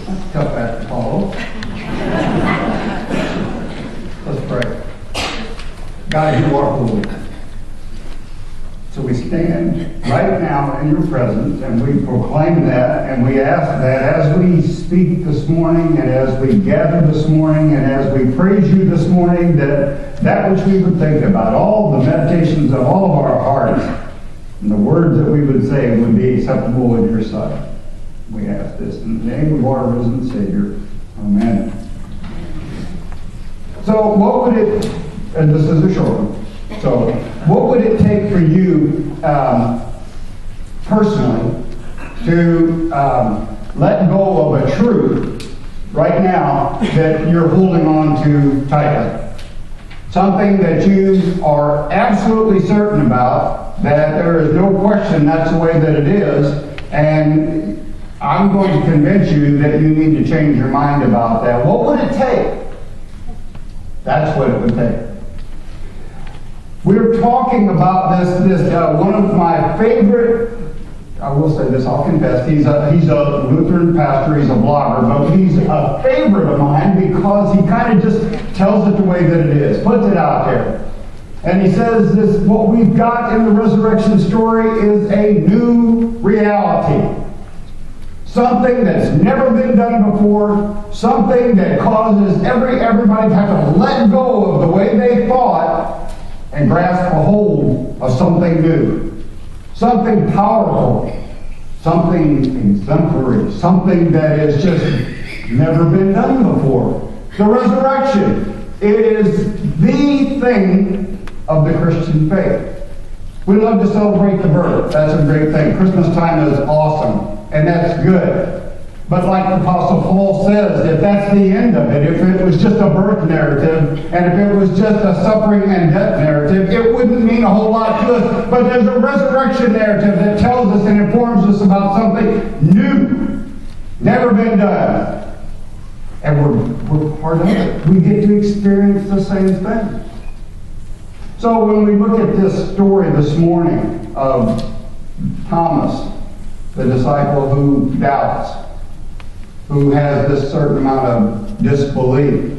That's a tough act to follow. Let's pray. God, you are holy. So we stand right now in your presence and we proclaim that, and we ask that as we speak this morning and as we gather this morning and as we praise you this morning, that which we would think about, all the meditations of all of our hearts and the words that we would say would be acceptable in your sight. We ask this in the name of our risen Savior. Amen. So what would it, and this is a short one, so what would it take for you personally to let go of a truth right now that you're holding on to tightly? Something that you are absolutely certain about, that there is no question that's the way that it is, and I'm going to convince you that you need to change your mind about that. What would it take? That's what it would take. We're talking about this one of my favorite, I will say this, I'll confess, he's a Lutheran pastor, he's a blogger, but he's a favorite of mine because he kind of just tells it the way that it is, puts it out there. And he says this, what we've got in the resurrection story is a new reality. Something that's never been done before, something that causes everybody to have to let go of the way they thought and grasp a hold of something new, something powerful, something exemplary, something that has just never been done before. The resurrection is the thing of the Christian faith. We love to celebrate the birth. That's a great thing. Christmas time is awesome, and that's good. But like the Apostle Paul says, if that's the end of it, if it was just a birth narrative, and if it was just a suffering and death narrative, it wouldn't mean a whole lot to us. But there's a resurrection narrative that tells us and informs us about something new, never been done. And we're part of it. We get to experience the same thing. So when we look at this story this morning of Thomas, the disciple who doubts, who has this certain amount of disbelief.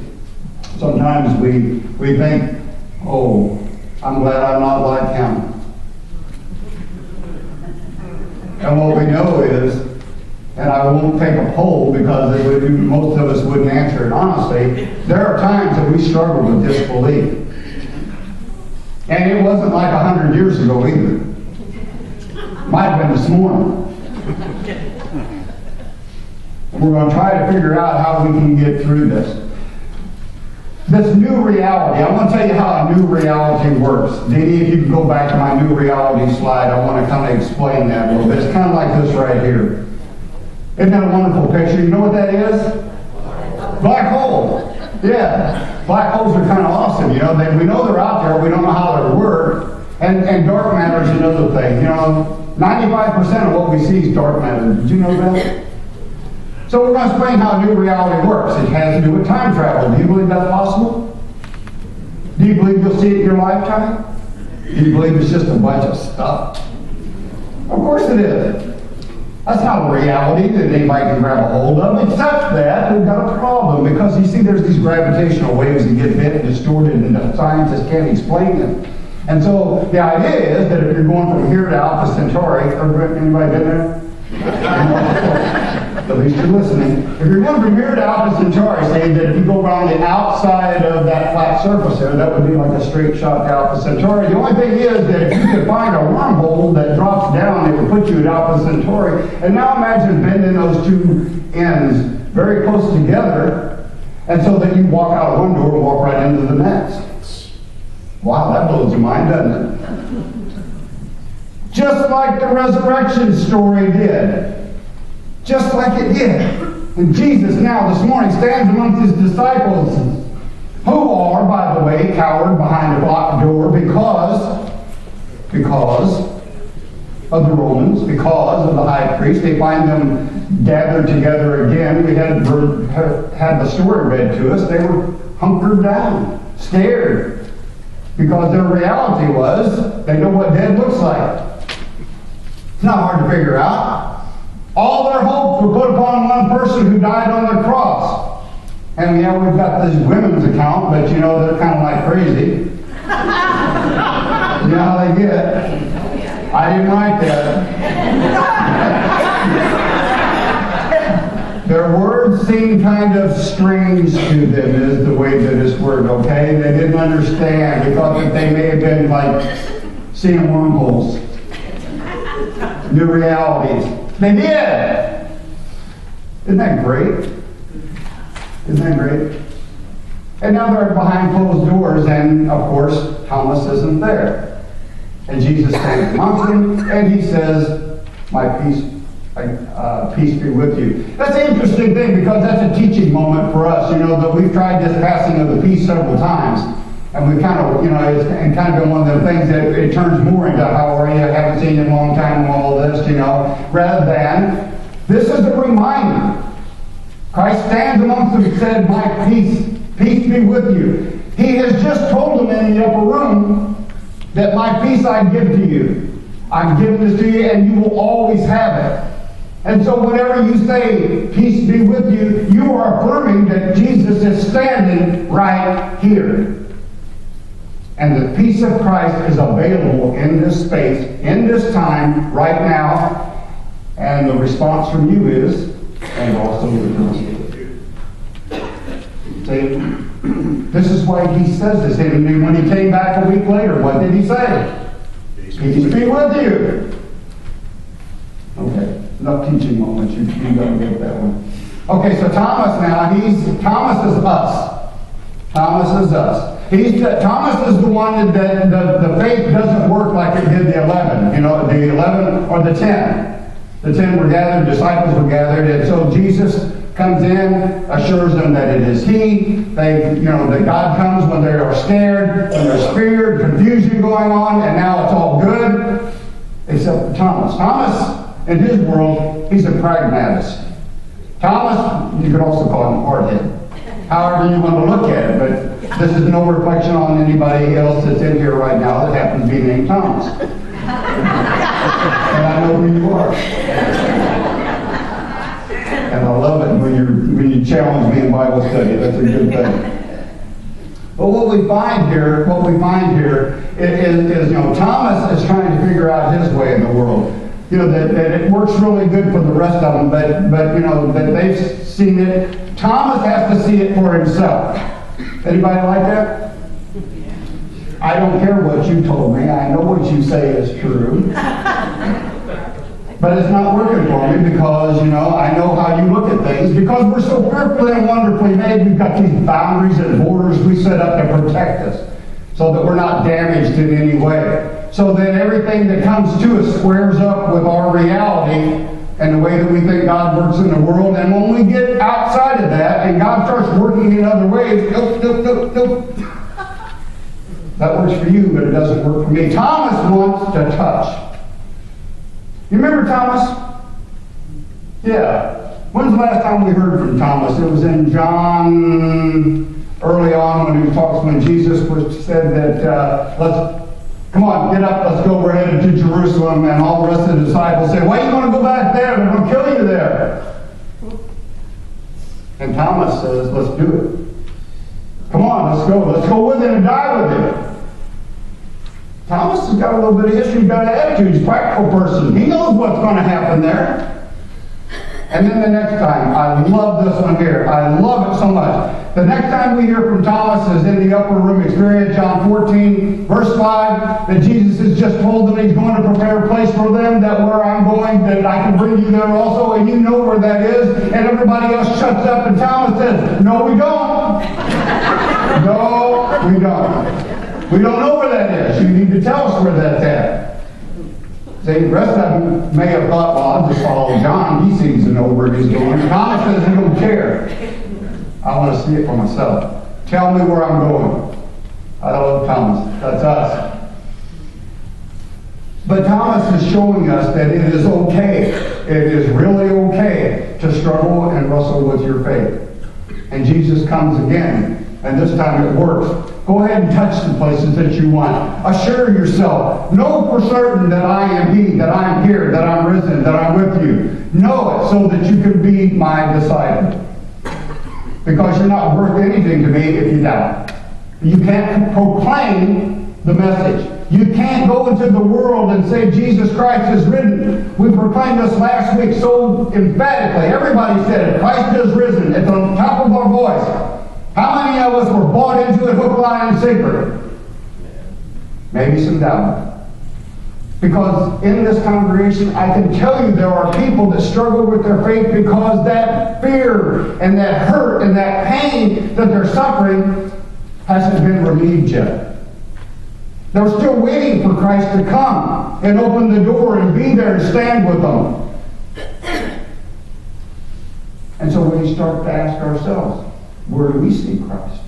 Sometimes we think, oh, I'm glad I'm not like him. And what we know is, and I won't take a poll because most of us wouldn't answer it honestly, there are times that we struggle with disbelief. And it wasn't like 100 years ago either. Might have been this morning. We're going to try to figure out how we can get through this. This new reality, I want to tell you how a new reality works. Dee, if you can go back to my new reality slide, I want to kind of explain that a little bit. It's kind of like this right here. Isn't that a wonderful picture? You know what that is? Black hole. Yeah. Black holes are kind of awesome. You know, we know they're out there. We don't know how they work. And dark matter is another thing. You know, 95% of what we see is dark matter. Did you know that? So we're going to explain how new reality works. It has to do with time travel. Do you believe that's possible? Do you believe you'll see it in your lifetime? Do you believe it's just a bunch of stuff? Of course it is. That's not a reality that anybody can grab a hold of, except that we've got a problem, because you see there's these gravitational waves that get bent and distorted and the scientists can't explain them. And so the idea is that if you're going from here to Alpha Centauri, anybody been there? At least you're listening. If you're going from here to Alpha Centauri, say that if you go around the outside of that flat surface there, that would be like a straight shot to Alpha Centauri. The only thing is that if you could find a wormhole that drops down, it would put you at Alpha Centauri. And now imagine bending those two ends very close together, and so that you walk out of one door and walk right into the next. Wow, that blows your mind, doesn't it? Just like the resurrection story did. Just like it did. And Jesus now this morning stands amongst his disciples, who are, by the way, cowered behind a locked door because of the Romans, because of the high priest. They find them gathered together again. We had the story read to us. They were hunkered down, scared, because their reality was they know what dead looks like. It's not hard to figure out. All their hopes were put upon one person who died on the cross. And yeah, we've got this women's account, but you know, they're kind of like crazy. You know how they get. I didn't write that. Their words seemed kind of strange to them, is the way that it's worded, okay? They didn't understand. They thought that they may have been like seeing wormholes, new realities. They did! Isn't that great? Isn't that great? And now they're behind closed doors, and of course, Thomas isn't there. And Jesus stands amongst them, and he says, "My peace be with you." That's an interesting thing, because that's a teaching moment for us. You know, that we've tried this passing of the peace several times, and we kind of, you know, it's kind of been one of the things that it turns more into how are you, I haven't seen you in a long time, and all this, you know, rather than this is a reminder. Christ stands amongst them and said, "My peace be with you." He has just told them in the upper room that my peace I give to you. I'm giving this to you, and you will always have it. And so whenever you say, "Peace be with you," you are affirming that Jesus is standing right here. And the peace of Christ is available in this space, in this time, right now. And the response from you is, and also with us. See, this is why he says this. And when he came back a week later, what did he say? Peace be with you. Okay, enough teaching moments. You got to get that one. Okay, so Thomas now, Thomas is us. Thomas is us. Thomas is the one that the faith doesn't work like it did the 11. You know, the 11 or the 10. The 10 were gathered, disciples were gathered, and so Jesus comes in, assures them that it is He. That God comes when they are scared, when there's fear, confusion going on, and now it's all good. Except for Thomas. Thomas, in his world, he's a pragmatist. Thomas, you could also call him hard-headed. However you want to look at it, but this is no reflection on anybody else that's in here right now that happens to be named Thomas. And I know who you are. And I love it when you challenge me in Bible study. That's a good thing. But what we find here is Thomas is trying to figure out his way in the world. You know, that it works really good for the rest of them, but you know, that they've seen it. Thomas has to see it for himself. Anybody like that? I don't care what you told me. I know what you say is true. But it's not working for me because, you know, I know how you look at things. Because we're so fearfully and wonderfully made, we've got these boundaries and borders we set up to protect us so that we're not damaged in any way. So that everything that comes to us squares up with our reality and the way that we think God works in the world. And when we get outside of that and God starts working in other ways, nope. That works for you, but it doesn't work for me. Thomas wants to touch. You remember Thomas? Yeah. When's the last time we heard from Thomas? It was in John, early on when Jesus said that, come on, get up, let's go, we're headed to Jerusalem. And all the rest of the disciples say, why do you want to go back there? They're going to kill you there. And Thomas says, let's do it. Come on, let's go. Let's go with him and die with him. Thomas has got a little bit of history, he's got an attitude, he's a practical person. He knows what's going to happen there. And then the next time, I love this one here. I love it so much. The next time we hear from Thomas is in the upper room experience, John 14, verse 5, that Jesus has just told them he's going to prepare a place for them, that where I'm going, that I can bring you there also, and you know where that is. And everybody else shuts up, and Thomas says, no, we don't. No, we don't. We don't know where that is. You need to tell us where that's at. See, the rest of them may have thought, well, I'll just follow John. He seems to know where he's going. Thomas says he don't care. I want to see it for myself. Tell me where I'm going. I love Thomas. That's us. But Thomas is showing us that it is okay. It is really okay to struggle and wrestle with your faith. And Jesus comes again. And this time it works. Go ahead and touch the places that you want. Assure yourself. Know for certain that I am He, that I am here, that I'm risen, that I'm with you. Know it so that you can be my disciple. Because you're not worth anything to me if you doubt. You can't proclaim the message. You can't go into the world and say Jesus Christ is risen. We proclaimed this last week so emphatically. Everybody said it. Christ is risen. It's on the top of our voice. How many of us were bought into it hook, line, and sinker? Maybe some doubt. Because in this congregation, I can tell you there are people that struggle with their faith because that fear and that hurt and that pain that they're suffering hasn't been relieved yet. They're still waiting for Christ to come and open the door and be there and stand with them. And so we start to ask ourselves, where do we see Christ?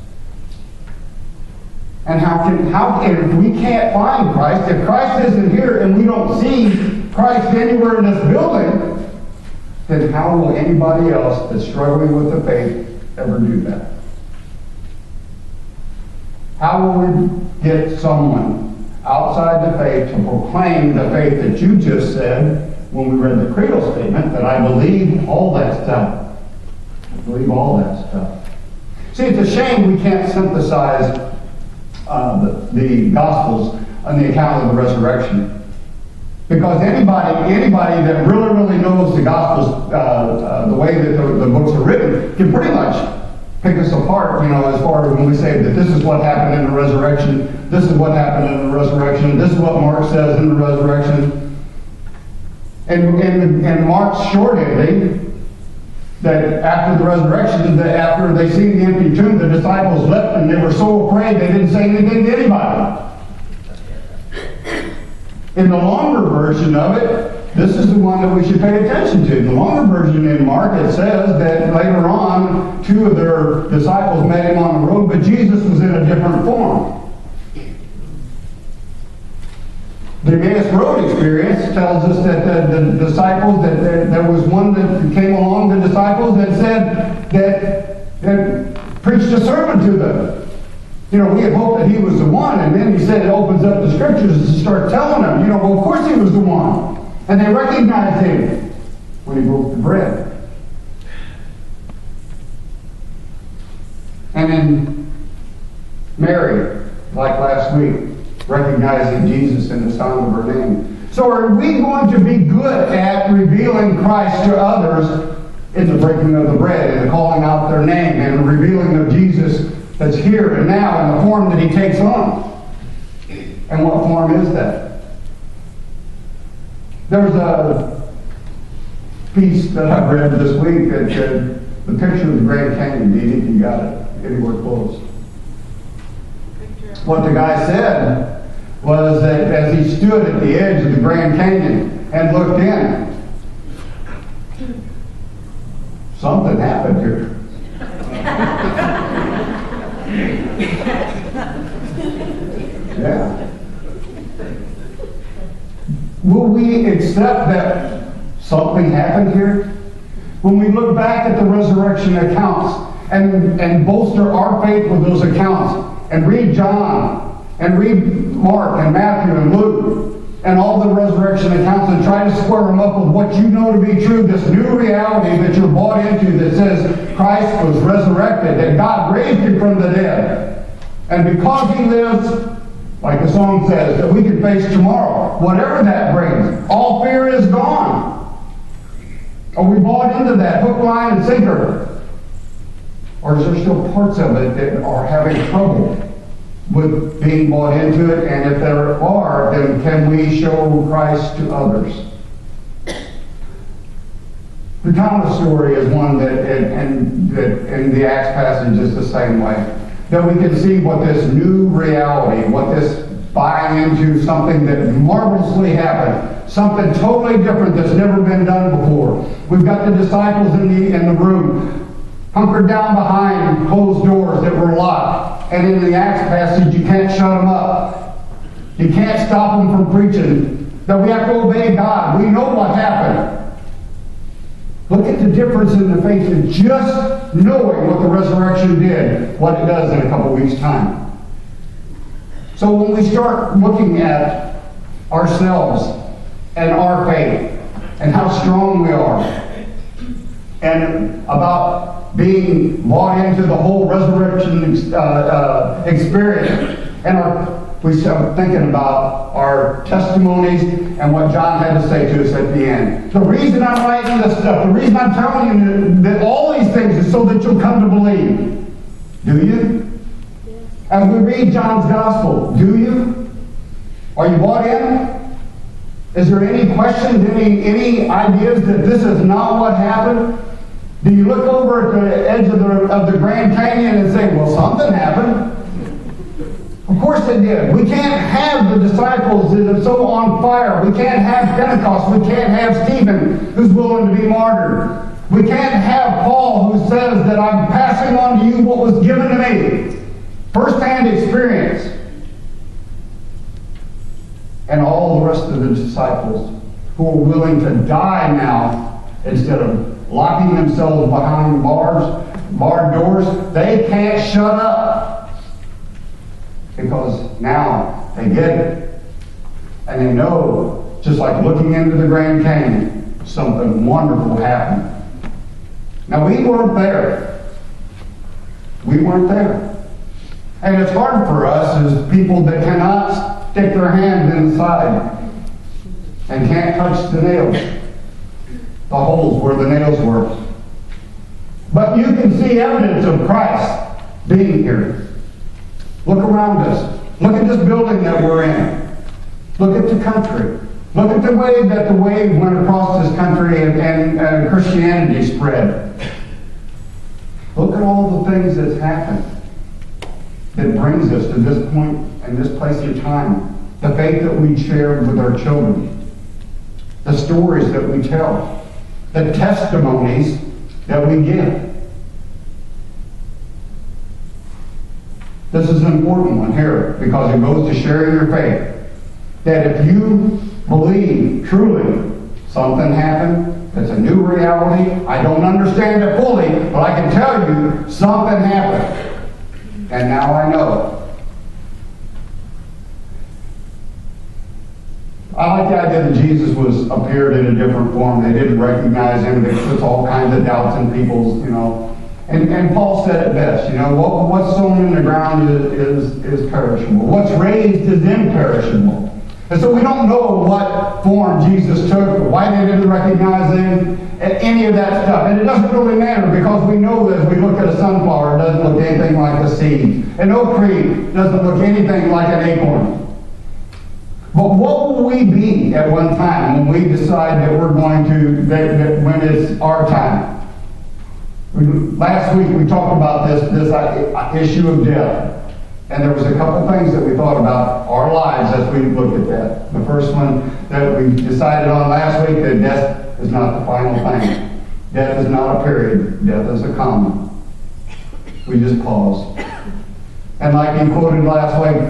And if we can't find Christ, if Christ isn't here and we don't see Christ anywhere in this building, then how will anybody else that's struggling with the faith ever do that? How will we get someone outside the faith to proclaim the faith that you just said when we read the creedal statement, that I believe all that stuff? I believe all that stuff. See, it's a shame we can't synthesize the Gospels on the account of the resurrection. Because anybody that really knows the Gospels, the way that the books are written, can pretty much pick us apart, as far as when we say that this is what happened in the resurrection, this is what happened in the resurrection, this is what Mark says in the resurrection. And Mark's short ending, that after the resurrection, that after they seen the empty tomb, the disciples left and they were so afraid they didn't say anything to anybody. In the longer version of it, this is the one that we should pay attention to. The longer version in Mark, it says that later on, 2 of their disciples met him on the road, but Jesus was in a different form. The Emmaus Road experience tells us that the disciples, that there was one that came along, the disciples, that said that preached a sermon to them. We had hoped that he was the one, and then he said it opens up the scriptures and starts telling them, well, of course he was the one. And they recognized him when he broke the bread. And then Mary, like last week, recognizing Jesus in the sound of her name. So are we going to be good at revealing Christ to others in the breaking of the bread and the calling out their name and the revealing of Jesus that's here and now in the form that he takes on? And what form is that? There's a piece that I've read this week that said the picture of the Grand Canyon. Do you think you got it anywhere close? What the guy said was that as he stood at the edge of the Grand Canyon and looked in, something happened here. Yeah. Will we accept that something happened here? When we look back at the resurrection accounts and bolster our faith with those accounts and read John and read Mark and Matthew and Luke and all the resurrection accounts and try to square them up with what you know to be true, this new reality that you're bought into that says Christ was resurrected, that God raised him from the dead. And because he lives, like the song says, that we can face tomorrow, whatever that brings. All fear is gone. Are we bought into that hook, line, and sinker? Or is there still parts of it that are having trouble with being bought into it? And if there are, then can we show Christ to others? The Thomas story is one that in the Acts passage is the same way. That we can see what this new reality, what this buying into something that marvelously happened, something totally different that's never been done before. We've got the disciples in the room, hunkered down behind closed doors that were locked. And in the Acts passage, you can't shut them up. You can't stop them from preaching. That we have to obey God. We know what happened. Look at the difference in the faith of just knowing what the resurrection did, what it does in a couple weeks' time. So when we start looking at ourselves and our faith and how strong we are, and about being bought into the whole resurrection experience, and we start thinking about our testimonies and what John had to say to us at the end. The reason I'm writing this stuff, the reason I'm telling you that all these things is so that you'll come to believe. Do you? As we read John's Gospel, do you? Are you bought in? Is there any questions, any ideas that this is not what happened? Do you look over at the edge of the Grand Canyon and say, well, something happened? Of course it did. We can't have the disciples that are so on fire. We can't have Pentecost. We can't have Stephen who's willing to be martyred. We can't have Paul who says that I'm passing on to you what was given to me. First-hand experience. And all the rest of the disciples who are willing to die now instead of locking themselves behind barred doors. They can't shut up. Because now they get it. And they know, just like looking into the Grand Canyon, something wonderful happened. Now we weren't there. We weren't there. And it's hard for us as people that cannot stick their hands inside and can't touch the nails, the holes where the nails were. But you can see evidence of Christ being here. Look around us. Look at this building that we're in. Look at the country. Look at the way that the wave went across this country and Christianity spread. Look at all the things that's happened that brings us to this point and this place in time. The faith that we share with our children. The stories that we tell. The testimonies that we give. This is an important one here because it goes to sharing your faith. That if you believe truly something happened, it's a new reality, I don't understand it fully, but I can tell you something happened. And now I know. I like the idea that Jesus appeared in a different form. They didn't recognize him. It puts all kinds of doubts in people's, And Paul said it best, what's sown in the ground is perishable. What's raised is imperishable. And so we don't know what form Jesus took, why they didn't recognize him, any of that stuff. And it doesn't really matter because we know that as we look at a sunflower, it doesn't look anything like a seed. An oak tree doesn't look anything like an acorn. But what will we be at one time when we decide that we're going to, when it's our time? Last week we talked about this issue of death. And there was a couple things that we thought about our lives as we looked at that. The first one that we decided on last week, that death is not the final thing. Death is not a period. Death is a comma. We just pause. And like you quoted last week,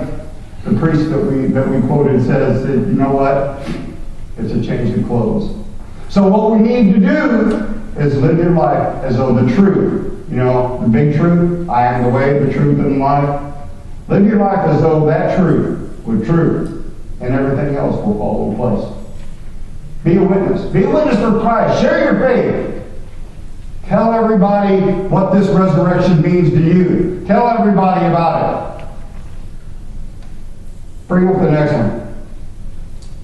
the priest that we quoted says that, you know what? It's a change of clothes. So what we need to do is live your life as though the truth, the big truth, I am the way, the truth, and life. Live your life as though that truth was true, and everything else will fall in place. Be a witness. Be a witness for Christ. Share your faith. Tell everybody what this resurrection means to you. Tell everybody about it. Bring up the next one.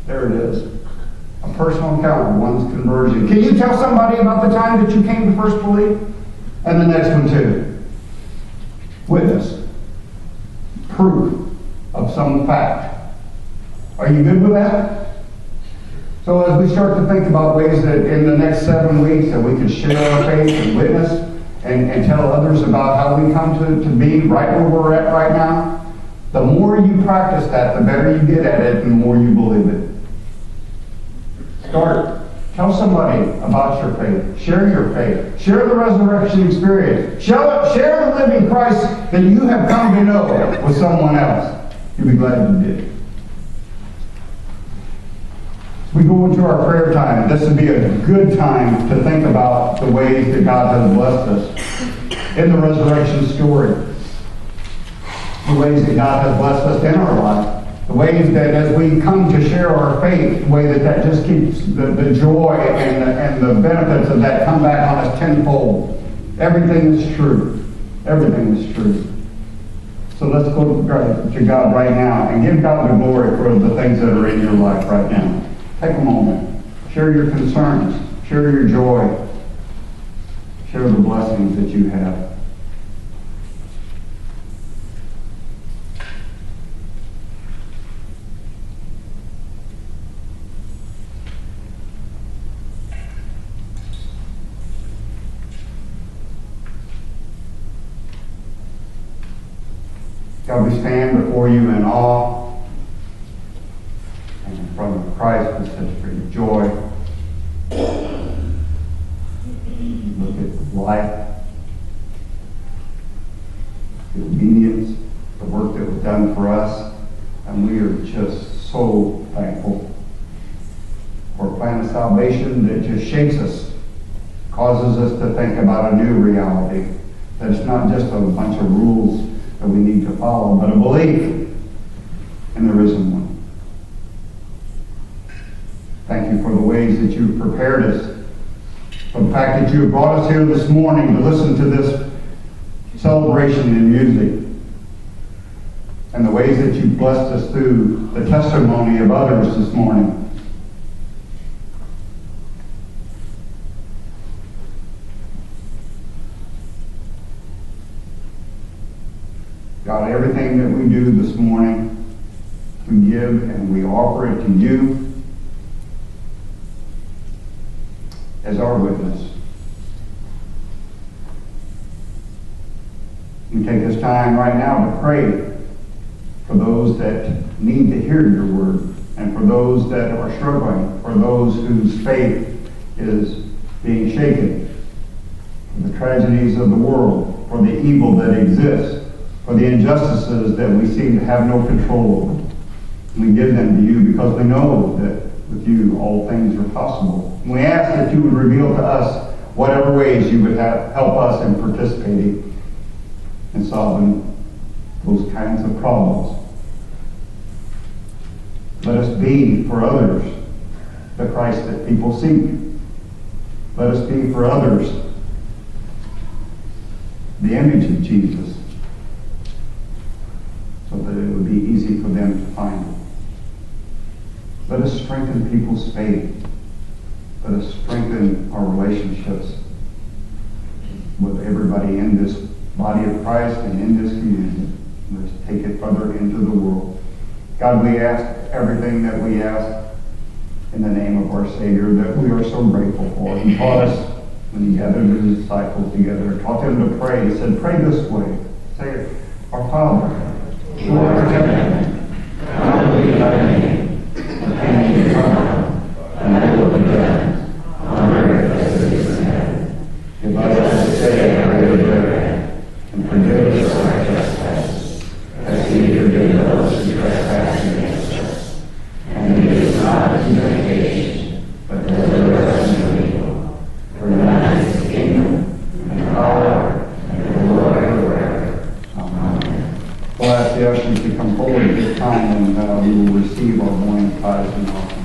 There it is. A personal encounter, one's conversion. Can you tell somebody about the time that you came to first believe? And the next one too. Witness. Proof of some fact. Are you good with that? So as we start to think about ways that in the next 7 weeks that we can share our faith and witness and tell others about how we come to be right where we're at right now, the more you practice that, the better you get at it and the more you believe it. Start. Tell somebody about your faith. Share your faith. Share the resurrection experience. Share the living Christ that you have come to know with someone else. You'll be glad you did. As we go into our prayer time, this would be a good time to think about the ways that God has blessed us in the resurrection story. the ways that God has blessed us in our life, the ways that as we come to share our faith, the way that just keeps the joy and the benefits of that come back on us tenfold. Everything is true. Everything is true. So let's go to God right now and give God the glory for the things that are in your life right now. Take a moment. Share your concerns. Share your joy. Share the blessings that you have. God, we stand before you in awe and in front of Christ with such great joy. Look at life, the obedience, the work that was done for us, and we are just so thankful for a plan of salvation that just shakes us, causes us to think about a new reality, that it's not just a bunch of rules that we need to follow, but a belief in the risen one. Thank you for the ways that you've prepared us, for the fact that you have brought us here this morning to listen to this celebration in music, and the ways that you've blessed us through the testimony of others this morning. God, everything that we do this morning, we give and we offer it to you as our witness. We take this time right now to pray for those that need to hear your word, and for those that are struggling, for those whose faith is being shaken, for the tragedies of the world, for the evil that exists, for the injustices that we seem to have no control over. We give them to you because we know that with you all things are possible. And we ask that you would reveal to us whatever ways you would help us in participating in solving those kinds of problems. Let us be for others the Christ that people seek. Let us be for others the image of Jesus, so that it would be easy for them to find it. Let us strengthen people's faith. Let us strengthen our relationships with everybody in this body of Christ and in this community. Let us take it further into the world. God, we ask everything that we ask in the name of our Savior that we are so grateful for. He taught us when he gathered his disciples together, taught them to pray. He said, pray this way. Say it, our Father, who art in heaven, hallowed be thy name. Thy kingdom come, thy will be done, on earth as it is in heaven. Give us this day our daily bread, and forgive us our trespasses, as we forgive those who trespass against us. And lead us not into temptation, but deliver us from evil. For thine is the kingdom, and the power, and the glory forever. Amen. We'll ask the ushers to come forward at this time, and we will receive our morning tithes and offerings.